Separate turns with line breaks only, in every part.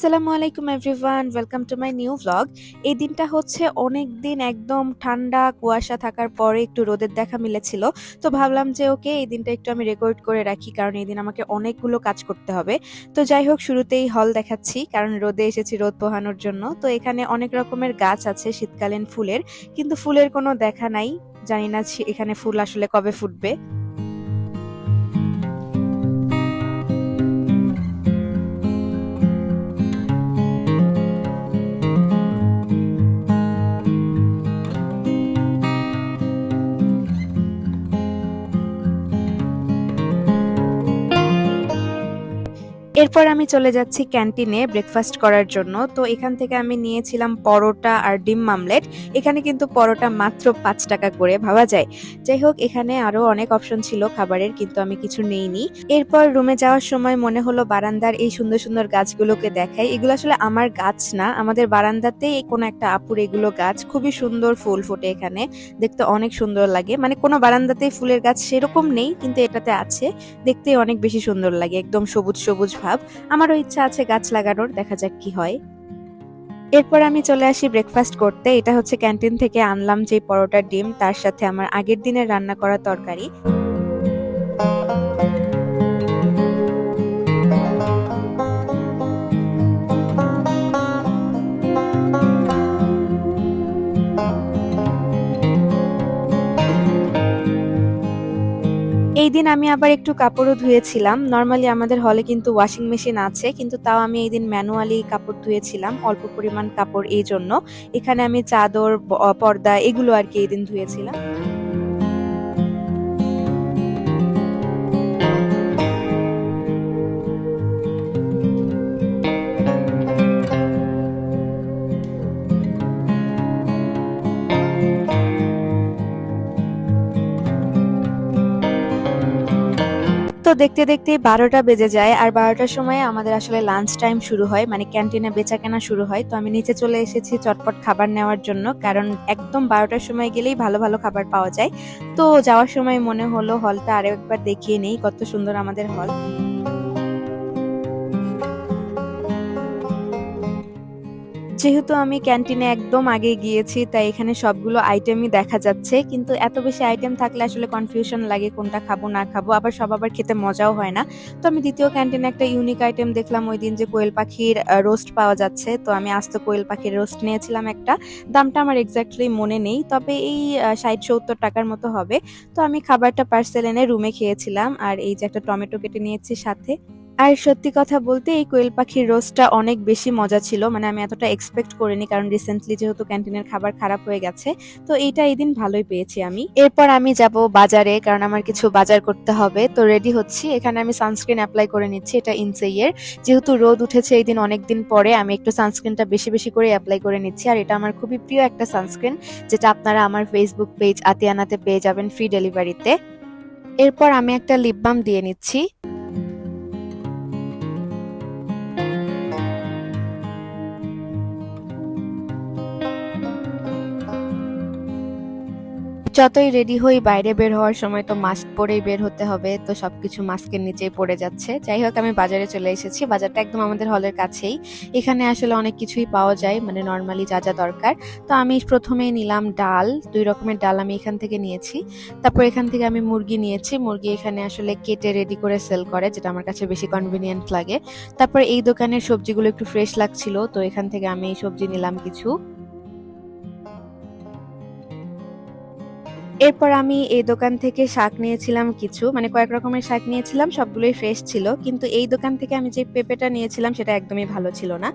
আসসালামু আলাইকুম everyone, welcome to my new vlog. এই দিনটা হচ্ছে অনেক দিন একদম ঠান্ডা কুয়াশা থাকার পরে একটু রোদের দেখা মিলেছিল। তো ভাবলাম যে ওকে এই দিনটা একটু আমি রেকর্ড করে রাখি, কারণ এই দিন আমাকে অনেকগুলো কাজ করতে হবে। তো যাই হোক, শুরুতেই হল দেখাচ্ছি, কারণ রোদে এসেছি রোদ পোহানোর জন্য। তো এখানে অনেক রকমের গাছ আছে শীতকালীন ফুলের, কিন্তু ফুলের কোনো দেখা নাই। জানি না এখানে ফুল আসলে কবে ফুটবে। এরপর আমি চলে যাচ্ছি ক্যান্টিনে ব্রেকফাস্ট করার জন্য। তো এখান থেকে আমি নিয়েছিলাম পরোটা আর ডিম মামলেট। এখানে কিন্তু পরোটা মাত্র ৫ টাকা করে, ভাবা যায়। যাই হোক, এখানে আরো অনেক অপশন ছিল খাবারের, কিন্তু আমি কিছু নেইনি। এরপর রুমে যাওয়ার সময় মনে হলো বারান্দার এই সুন্দর সুন্দর গাছগুলোকে দেখাই। এগুলো আসলে আমার গাছ না, আমাদের বারান্দাতেই কোনো একটা আপুর এগুলো গাছ। খুবই সুন্দর ফুল ফোটে এখানে, দেখতে অনেক সুন্দর লাগে। মানে কোনো বারান্দাতেই ফুলের গাছ সেরকম নেই, কিন্তু এটাতে আছে। দেখতে অনেক বেশি সুন্দর লাগে, একদম সবুজ সবুজ ভাব। আমারও ইচ্ছা আছে গাছ লাগানোর, দেখা যাক কি হয়। এরপর আমি চলে আসি ব্রেকফাস্ট করতে। এটা হচ্ছে ক্যান্টিন থেকে আনলাম যে পরোটার ডিম, তার সাথে আমার আগের দিনের রান্না করা তরকারি। এই দিন আমি আবার একটু কাপড়ও ধুয়েছিলাম। নরমালি আমাদের হলে কিন্তু ওয়াশিং মেশিন আছে, কিন্তু তাও আমি এই দিন ম্যানুয়ালি কাপড় ধুয়েছিলাম, অল্প পরিমাণ কাপড়। এই জন্য এখানে আমি চাদর, পর্দা এগুলো আর কি এই দিন ধুয়েছিলাম। তো দেখতে দেখতে ১২টা বেজে যায়, আর ১২টার সময় আমাদের আসলে লাঞ্চ টাইম শুরু হয়, মানে ক্যান্টিনে বেচাকেনা শুরু হয়। তো আমি নিচে চলে এসেছি চটপট খাবার নেওয়ার জন্য, কারণ একদম ১২টার সময় গেলেই ভালো ভালো খাবার পাওয়া যায়। তো যাওয়ার সময় মনে হলো হলটা আরো একবার দেখিয়ে নেই, কত সুন্দর আমাদের হল। যেহেতু আমি ক্যান্টিনে একদম আগে গিয়েছি, তাই এখানে সবগুলো আইটেমই দেখা যাচ্ছে, কিন্তু এত বেশি আইটেম থাকলে আসলে কনফিউশন লাগে কোনটা খাবো না খাবো, আবার সব আবার খেতে মজাও হয় না। তো আমি দ্বিতীয় ক্যান্টিনে একটা ইউনিক আইটেম দেখলাম ওই দিন, যে কোয়েল পাখির রোস্ট পাওয়া যাচ্ছে। তো আমি আস্ত কোয়েল পাখির রোস্ট নিয়েছিলাম একটা। দামটা আমার এক্স্যাক্টলি মনে নেই, তবে এই ৬০-৭০ টাকার মতো হবে। তো আমি খাবারটা পার্সেল এনে রুমে খেয়েছিলাম, আর এই যে একটা টমেটো কেটে নিয়েছি সাথে। আর সত্যি কথা বলতে এই কোয়েল পাখির রোস্টটা অনেক বেশি মজা ছিল, মানে আমি এতটা এক্সপেক্ট করিনি, কারণ রিসেন্টলি যেহেতু ক্যান্টিনের খাবার খারাপ হয়ে গেছে। তো এইটা এই দিন ভালোই পেয়েছি আমি। এরপর আমি যাব বাজারে, কারণ আমার কিছু বাজার করতে হবে। তো রেডি হচ্ছি, এখানে আমি সানস্ক্রিন অ্যাপ্লাই করে নিচ্ছি, এটা ইনসেইয়ের। যেহেতু রোদ উঠেছে এই দিন অনেক দিন পরে, আমি একটু সানস্ক্রিনটা বেশি বেশি করে অ্যাপ্লাই করে নিচ্ছি। আর এটা আমার খুবই প্রিয় একটা সানস্ক্রিন, যেটা আপনারা আমার ফেসবুক পেজ আতিয়ানাতে পেয়ে যাবেন ফ্রি ডেলিভারিতে। এরপর আমি একটা লিপ বাম দিয়ে নিচ্ছি। যতই রেডি হই, বাইরে বের হওয়ার সময় তো মাস্ক পরেই বের হতে হবে, তো সবকিছু মাস্কের নিচেই পড়ে যাচ্ছে। যাই হোক, আমি বাজারে চলে এসেছি। বাজারটা একদম আমাদের হলের কাছেই। এখানে আসলে অনেক কিছুই পাওয়া যায়, মানে নর্মালি যা যা দরকার। তো আমি প্রথমেই নিলাম ডাল, ২ রকমের ডাল আমি এখান থেকে নিয়েছি। তারপর এখান থেকে আমি মুরগি নিয়েছি। মুরগি এখানে আসলে কেটে রেডি করে সেল করে, যেটা আমার কাছে বেশি কনভিনিয়েন্ট লাগে। তারপর এই দোকানের সবজিগুলো একটু ফ্রেশ লাগছিল, তো এখান থেকে আমি এই সবজি নিলাম কিছু। এরপর আমি এই দোকান থেকে শাক নিয়েছিলাম কিছু, মানে কয়েক রকমের শাক নিয়েছিলাম, সবগুলোই ফ্রেশ ছিল। কিন্তু এই দোকান থেকে আমি যে পেঁপেটা নিয়েছিলাম সেটা একদমই ভালো ছিল না।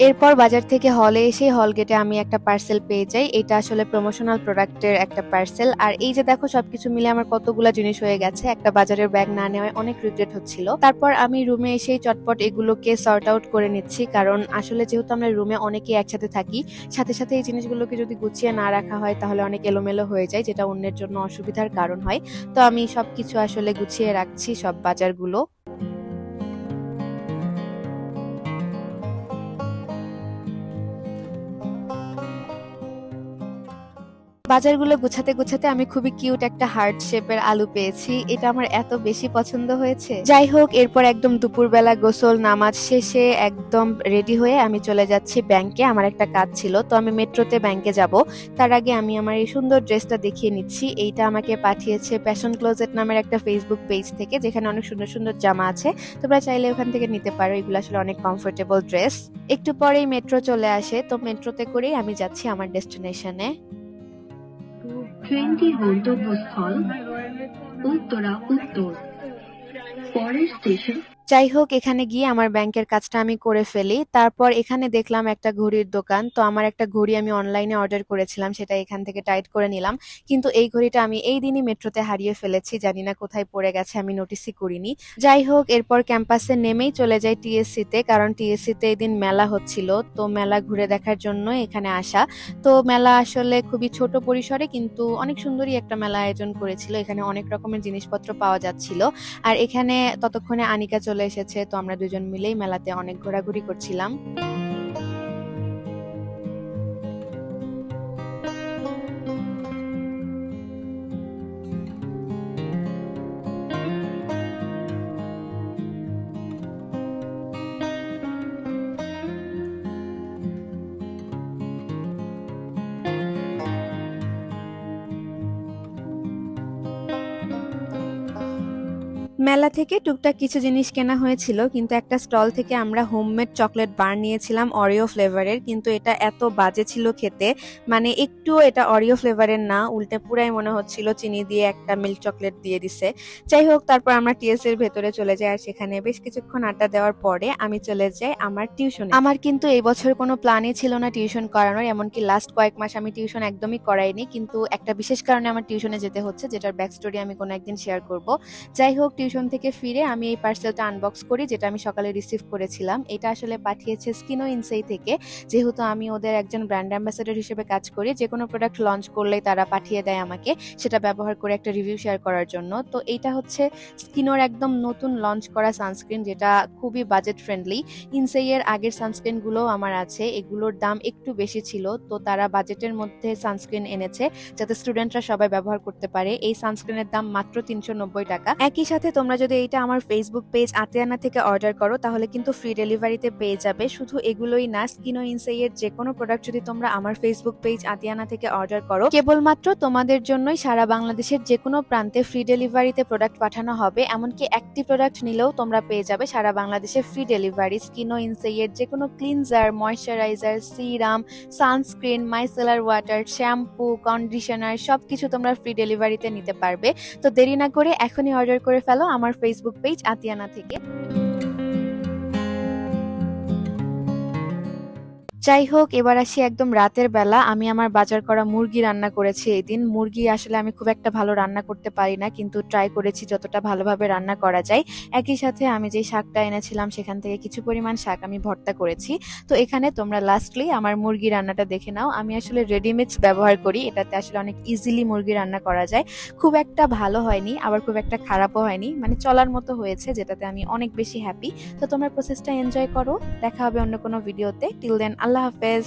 এরপর বাজার থেকে হলে এসে হল গেটে আমি একটা পার্সেল পেয়ে যাই। এটা আসলে প্রমোশনাল প্রোডাক্টের একটা পার্সেল। আর এই যে দেখো, সবকিছু মিলে আমার কতগুলা জিনিস হয়ে গেছে। একটা বাজারের ব্যাগ না নেওয়ায় অনেক রিগ্রেট হচ্ছিল। তারপর আমি রুমে এসেই চটপট এগুলোকে সর্ট আউট করে নিচ্ছি, কারণ আসলে যেহেতু আমরা রুমে অনেকেই একসাথে থাকি, সাথে সাথে এই জিনিসগুলোকে যদি গুছিয়ে না রাখা হয় তাহলে অনেক এলোমেলো হয়ে যায়, যেটা অন্যের জন্য অসুবিধার কারণ হয়। তো আমি সবকিছু আসলে গুছিয়ে রাখছি, সব বাজারগুলো। বাজারগুলো গুছাতে গুছাতে আমি খুবই কিউট একটা হার্ট শেপের আলু পেয়েছি। এটা আমার এত বেশি পছন্দ হয়েছে। যাই হোক, এরপর একদম দুপুরবেলা গোসল নামাজ শেষে একদম রেডি হয়ে আমি চলে যাচ্ছি ব্যাংকে। আমার একটা কাজ ছিল, তো আমি মেট্রোতে ব্যাংকে যাব। তার আগে আমি আমার এই সুন্দর ড্রেসটা দেখিয়ে নিচ্ছি। এইটা আমাকে পাঠিয়েছে প্যাশন ক্লোজেট নামের একটা ফেসবুক পেজ থেকে, যেখানে অনেক সুন্দর সুন্দর জামা আছে। তোমরা চাইলে ওখান থেকে নিতে পারো। এগুলো আসলে অনেক কমফোর্টেবল ড্রেস। একটু পরেই মেট্রো চলে আসে, তো মেট্রোতে করেই আমি যাচ্ছি আমার ডেস্টিনেশনে।
ট্রেনটি গন্তব্যস্থল উত্তরা উত্তর। পরের স্টেশন।
যাই হোক, এখানে গিয়ে আমার ব্যাংকের কাজটা আমি করে ফেলি। তারপর এখানে দেখলাম একটা ঘড়ির দোকান, তো আমার একটা ঘড়ি আমি অনলাইনে অর্ডার করেছিলাম, সেটা এখান থেকে টাইট করে নিলাম। কিন্তু এই ঘড়িটা আমি এই দিনই মেট্রোতে হারিয়ে ফেলেছি, জানি না কোথায় পড়ে গেছে, আমি নোটিসই করিনি। যাই হোক, এরপর ক্যাম্পাসে নেমেই চলে যাই টিএসসি তে, কারণ টিএসসি তে এই দিন মেলা হচ্ছিল, তো মেলা ঘুরে দেখার জন্য এখানে আসা। তো মেলা আসলে খুবই ছোট পরিসরে কিন্তু অনেক সুন্দরই একটা মেলা আয়োজন করেছিল। এখানে অনেক রকমের জিনিসপত্র পাওয়া যাচ্ছিল। আর এখানে ততক্ষণে আনিকা চলে এসেছে, তো আমরা দুজন মিলেই মেলাতে অনেক ঘোরাঘুরি করছিলাম। মেলা থেকে টুকটাক কিছু জিনিস কেনা হয়েছিল, কিন্তু একটা স্টল থেকে আমরা হোমমেড চকলেট বার নিয়েছিলাম অরিও ফ্লেভারের, কিন্তু এটা এত বাজে ছিল খেতে, মানে একটুও এটা অরিও ফ্লেভারের না, উল্টে পুরাই মনে হচ্ছিল চিনি দিয়ে একটা মিল্ক চকলেট দিয়ে দিছে। যাই হোক, তারপর আমরা টিএস এর ভেতরে চলে যাই, আর সেখানে বেশ কিছুক্ষণ আড্ডা দেওয়ার পরে আমি চলে যাই আমার টিউশনে। আমার কিন্তু এই বছর কোনো প্ল্যানই ছিল না টিউশন করানোর, এমনকি লাস্ট কয়েক মাস আমি টিউশন একদমই করাইনি, কিন্তু একটা বিশেষ কারণে আমার টিউশনে যেতে হচ্ছে, যেটার ব্যাক স্টোরি আমি কোনো একদিন শেয়ার করব। যাই হোক, টিউশন থেকে ফিরে আমি এই পার্সেলটা আনবক্স করি, যেটা আমি সকালে রিসিভ করেছিলাম। এটা আসলে পাঠিয়েছে স্কিনো ইনসাই থেকে। যেহেতু আমি ওদের একজন ব্র্যান্ড অ্যাম্বাসেডর হিসেবে কাজ করি, যে কোনো প্রোডাক্ট লঞ্চ করলেই তারা পাঠিয়ে দেয় আমাকে, সেটা ব্যবহার করে একটা রিভিউ শেয়ার করার জন্য। তো এইটা হচ্ছে স্কিনোর একদম নতুন লঞ্চ করা সানস্ক্রিন, যেটা খুবই বাজেট ফ্রেন্ডলি। ইনসাই এর আগের সানস্ক্রিনগুলো আমার আছে, এগুলোর দাম একটু বেশি ছিল, তো তারা বাজেটের মধ্যে সানস্ক্রিন এনেছে যাতে স্টুডেন্টরা সবাই ব্যবহার করতে পারে। এই সানস্ক্রিনের দাম মাত্র 390 টাকা। একই সাথে তোমরা যদি এইটা আমার ফেসবুক পেজ আতিয়ানা থেকে অর্ডার করো, তাহলে কিন্তু ফ্রি ডেলিভারিতে পেয়ে যাবে। শুধু এগুলোই না, স্কিনো ইনসাই এর যে কোনো প্রোডাক্ট যদি তোমরা আমার ফেসবুক পেজ আতিয়ানা থেকে অর্ডার করো, কেবলমাত্র তোমাদের জন্যই সারা বাংলাদেশের যে কোনো প্রান্তে ফ্রি ডেলিভারিতে প্রোডাক্ট পাঠানো হবে। এমনকি একটি প্রোডাক্ট নিলেও তোমরা পেয়ে যাবে সারা বাংলাদেশে ফ্রি ডেলিভারি। স্কিনো ইনসাই এর যে কোনো cleanser, moisturiser, serum, sunscreen, micellar water, shampoo, conditioner সবকিছু তোমরা ফ্রি ডেলিভারিতে নিতে পারবে। তো দেরি না করে এখনই অর্ডার করে ফেলো আমার ফেসবুক পেজ আতিয়ানা থেকে। যাই হোক, এবার আসি একদম রাতের বেলা। আমি আমার বাজার করা মুরগি রান্না করেছি এই দিন। মুরগি আসলে আমি খুব একটা ভালো রান্না করতে পারি না, কিন্তু ট্রাই করেছি যতটা ভালোভাবে রান্না করা যায়। একই সাথে আমি যে শাকটা এনেছিলাম সেখান থেকে কিছু পরিমাণ শাক আমি ভর্তা করেছি। তো এখানে তোমরা লাস্টলি আমার মুরগি রান্নাটা দেখে নাও। আমি আসলে রেডিমিক্স ব্যবহার করি, এটাতে আসলে অনেক ইজিলি মুরগি রান্না করা যায়। খুব একটা ভালো হয়নি, আবার খুব একটা খারাপও হয়নি, মানে চলার মতো হয়েছে, যেটাতে আমি অনেক বেশি হ্যাপি। তো তোমরা প্রসেসটা এনজয় করো। দেখা হবে অন্য কোনো ভিডিওতে। টিল দেন, আল্লাহ হাফেজ।